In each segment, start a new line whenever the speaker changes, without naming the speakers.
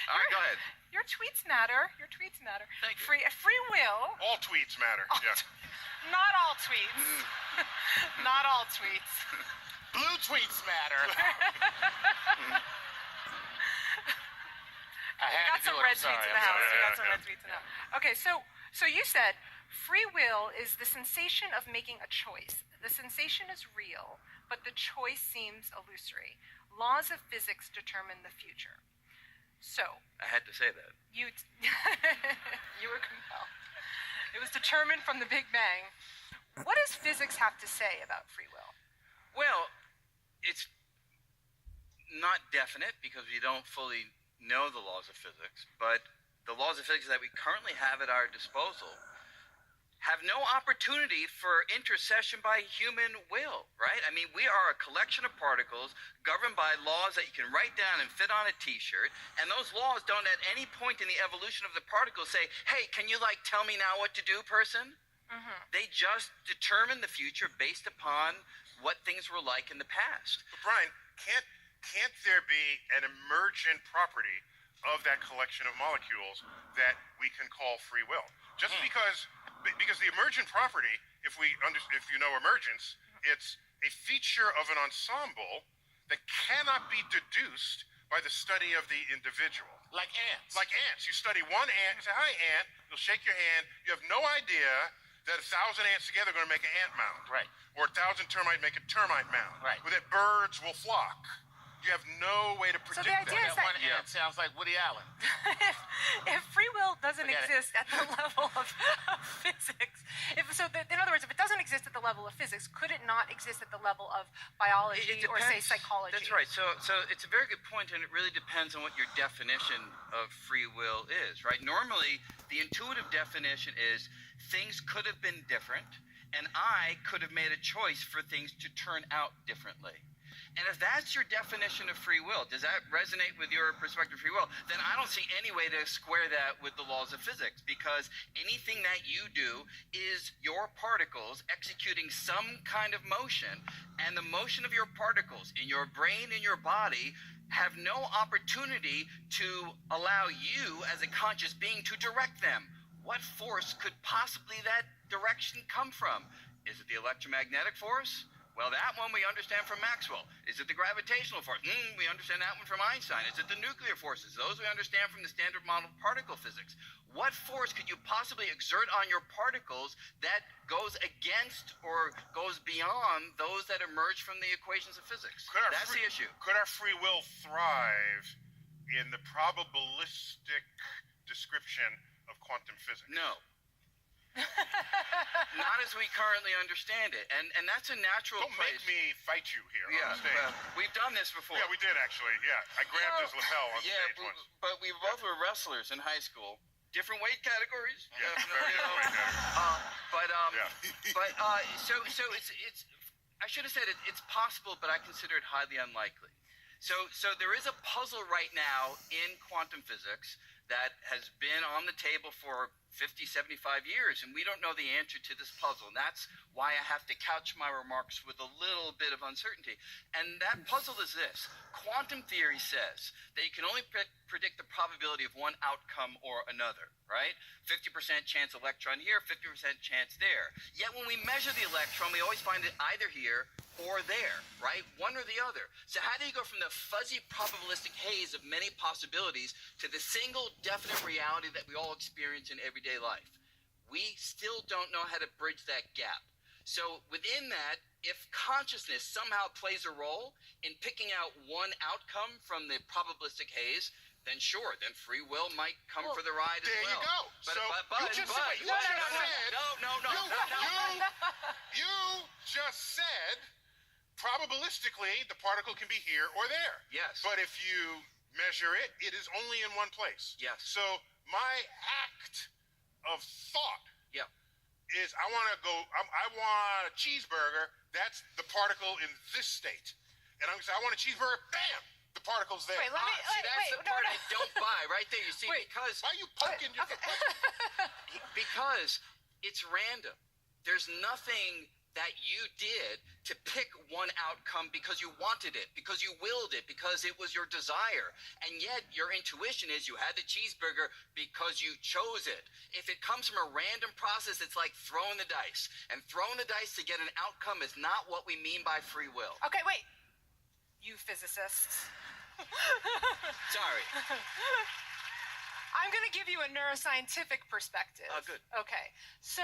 All right, go ahead.
Your tweets matter. Your tweets matter.
Thank you.
Free will.
All tweets matter. Yeah.
Not all tweets. Not all tweets.
Blue tweets matter. I
We
had
got
to do
some
it.
red
I'm sorry.
tweets in the
I'm
house.
sorry.
We got some red tweets in the house. Okay, so you said free will is the sensation of making a choice. The sensation is real, but the choice seems illusory. Laws of physics determine the future. So
I had to say that.
you you were compelled. It was determined from the Big Bang. What does physics have to say about free will?
Well, it's not definite because we don't fully know the laws of physics, but the laws of physics that we currently have at our disposal have no opportunity for intercession by human will, right? I mean, we are a collection of particles governed by laws that you can write down and fit on a t-shirt, and those laws don't at any point in the evolution of the particles say, hey, can you tell me now what to do, person?
Mm-hmm.
They just determine the future based upon what things were like in the past.
But Brian, can't there be an emergent property of that collection of molecules that we can call free will? Just because the emergent property, if you know emergence, it's a feature of an ensemble that cannot be deduced by the study of the individual.
Like ants.
Like ants. You study one ant, you say, hi, ant, you'll shake your hand, you have no idea that 1,000 ants together are going to make an ant mound.
Right.
Or 1,000 termites make a termite mound.
Right.
Or that birds will flock. You have no way to predict
the idea
that.
is
That one ant sounds like Woody Allen.
if free will doesn't
Forget it.
exist at the level of physics, in other words, if it doesn't exist at the level of physics, could it not exist at the level of biology
It
or say
depends.
psychology?
That's right. So it's a very good point, and it really depends on what your definition of free will is, right? Normally, the intuitive definition is things could have been different, and I could have made a choice for things to turn out differently. And if that's your definition of free will, does that resonate with your perspective of free will? Then I don't see any way to square that with the laws of physics, because anything that you do is your particles executing some kind of motion, and the motion of your particles in your brain and your body have no opportunity to allow you as a conscious being to direct them. What force could possibly that direction come from? Is it the electromagnetic force? Well, that one we understand from Maxwell. Is it the gravitational force? We understand that one from Einstein. Is it the nuclear forces? Those we understand from the standard model of particle physics. What force could you possibly exert on your particles that goes against or goes beyond those that emerge from the equations of physics? That's the issue.
Could our free will thrive in the probabilistic description of quantum physics?
No. Not as we currently understand it. And that's a natural
Don't
place.
make me fight you here
Yeah,
on stage.
well, we've done this before.
Yeah, we did actually. Yeah, I grabbed his lapel on
Yeah,
stage once.
but we both were wrestlers in high school. Different weight categories.
Yeah,
definitely.
very different weight categories.
So it's I should have said it's possible, but I consider it highly unlikely. So there is a puzzle right now in quantum physics that has been on the table for 50, 75 years, and we don't know the answer to this puzzle. And that's why I have to couch my remarks with a little bit of uncertainty. And that puzzle is this. Quantum theory says that you can only predict the probability of one outcome or another, right? 50% chance electron here, 50% chance there. Yet when we measure the electron, we always find it either here or there, right? One or the other. So how do you go from the fuzzy probabilistic haze of many possibilities to the single definite reality that we all experience in everyday life? We still don't know how to bridge that gap. So within that, if consciousness somehow plays a role in picking out one outcome from the probabilistic haze, then sure, then free will might come for the ride as well.
There you go. You just said probabilistically the particle can be here or there.
Yes.
But if you measure it, it is only in one place.
Yes.
So my act of thought is I want a cheeseburger. That's the particle in this state. And I'm going to say, I want a cheeseburger. Bam! The particle's there.
Wait,
That's the part I don't buy right there. You see, because
Why are you poking your
because it's random. There's nothing that you did to pick one outcome because you wanted it, because you willed it, because it was your desire. And yet your intuition is you had the cheeseburger because you chose it. If it comes from a random process, it's like throwing the dice. And throwing the dice to get an outcome is not what we mean by free will.
Okay, wait. You physicists.
Sorry.
I'm going to give you a neuroscientific perspective.
Good.
Okay. So,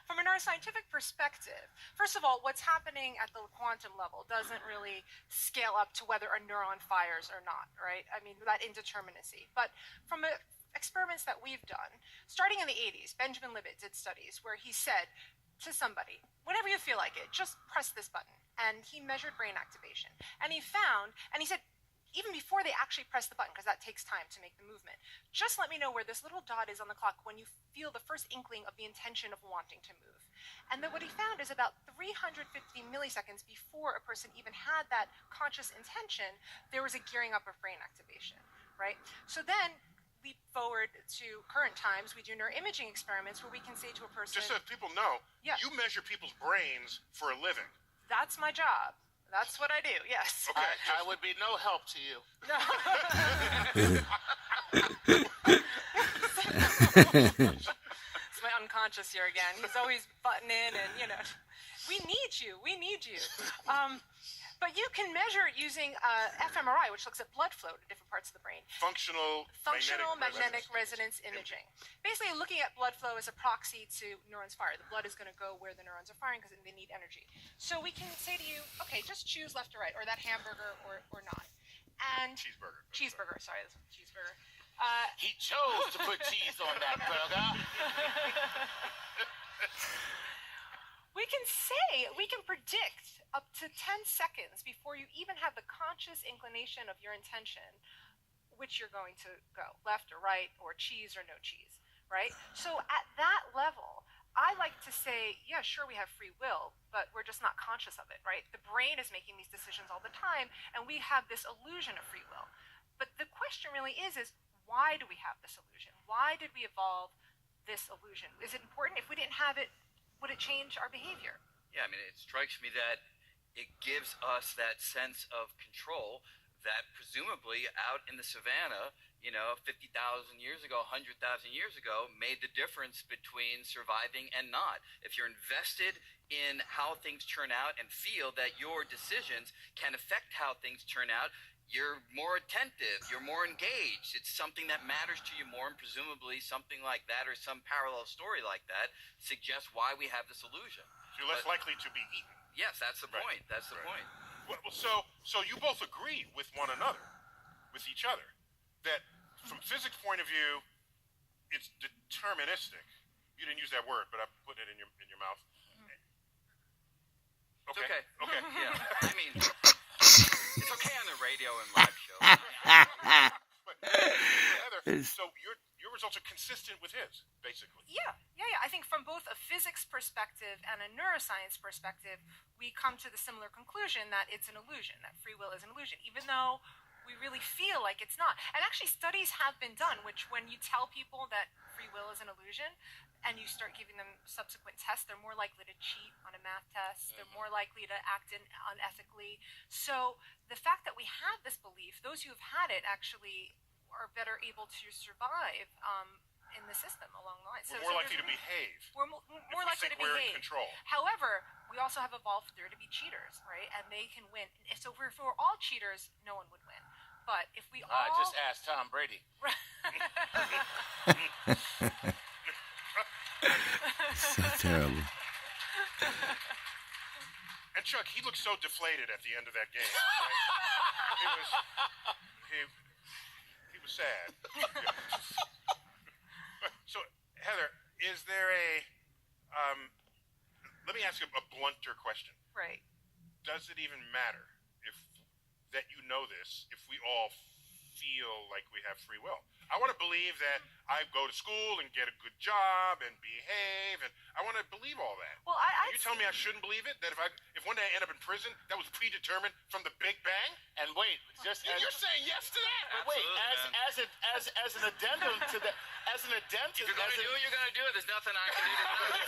from a neuroscientific perspective, first of all, what's happening at the quantum level doesn't really scale up to whether a neuron fires or not, right? I mean, that indeterminacy. But from experiments that we've done, starting in the 80s, Benjamin Libet did studies where he said to somebody, whenever you feel like it, just press this button. And he measured brain activation. And he said, even before they actually press the button, because that takes time to make the movement, just let me know where this little dot is on the clock when you feel the first inkling of the intention of wanting to move. And then what he found is about 350 milliseconds before a person even had that conscious intention, there was a gearing up of brain activation, right? So then, leap forward to current times, we do neuroimaging experiments where we can say to a person...
Just so people know,
Yeah.
You measure people's brains for a living.
That's my job. That's what I do, yes.
Okay.
I would be no help to you.
No. It's my unconscious here again. He's always butting in and, we need you. But you can measure it using fMRI, which looks at blood flow to different parts of the brain.
Functional
magnetic resonance imaging. Basically, looking at blood flow as a proxy to neurons fire. The blood is going to go where the neurons are firing because they need energy. So we can say to you, okay, just choose left or right, or that hamburger or not. And
Cheeseburger.
Sorry, this cheeseburger.
He chose to put cheese on that burger.
We can predict up to 10 seconds before you even have the conscious inclination of your intention which you're going to go, left or right, or cheese or no cheese, right? So at that level, I like to say, yeah, sure, we have free will, but we're just not conscious of it, right? The brain is making these decisions all the time, and we have this illusion of free will. But the question really is why do we have this illusion? Why did we evolve this illusion? Is it important? If we didn't have it, would it change our behavior?
Yeah, I mean, it strikes me that it gives us that sense of control that presumably out in the savannah, 50,000 years ago, 100,000 years ago, made the difference between surviving and not. If you're invested in how things turn out and feel that your decisions can affect how things turn out, you're more attentive, you're more engaged. It's something that matters to you more, and presumably something like that or some parallel story like that suggests why we have this illusion.
You're less likely to be eaten.
Yes, that's the
Right.
point. That's the point.
Well, so you both agree with one another, with each other, that from physics point of view, it's deterministic. You didn't use that word, but I'm putting it in your mouth.
It's okay.
Okay.
Yeah. I mean, it's okay on the radio and live show.
But, Heather, so your results are consistent with his, basically.
Yeah. I think from both a physics perspective and a neuroscience perspective, we come to the similar conclusion that it's an illusion, that free will is an illusion, even though we really feel like it's not. And actually studies have been done, which when you tell people that free will is an illusion and you start giving them subsequent tests, they're more likely to cheat on a math test, they're more likely to act unethically. So the fact that we have this belief, those who have had it actually are better able to survive in the system along the line.
We're more likely to behave.
We're more likely to
we're
behave.
in control.
However, we also have evolved there to be cheaters, right? And they can win. So if we're all cheaters, no one would win. But if we all...
Just ask Tom Brady.
So terrible.
And Chuck, he looked so deflated at the end of that game. Right? He was sad. So, Heather, is there let me ask you a blunter question.
Right.
Does it even matter that you know this, if we all feel like we have free will? I want to believe that I go to school and get a good job and behave, and I want to believe all that.
Well,
you tell me I shouldn't believe it? That if one day I end up in prison, that was predetermined from the Big Bang?
And wait, just
You're saying yes to that?
But wait,
Absolutely,
as an addendum to that, as an addendum
If you're going to do it, you're going to do it. There's nothing I can do to stop you.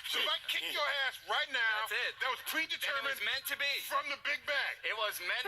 So if I kick your ass right now,
That's it.
that was
Then it
predetermined
was meant to be.
from the Big Bang.
It was meant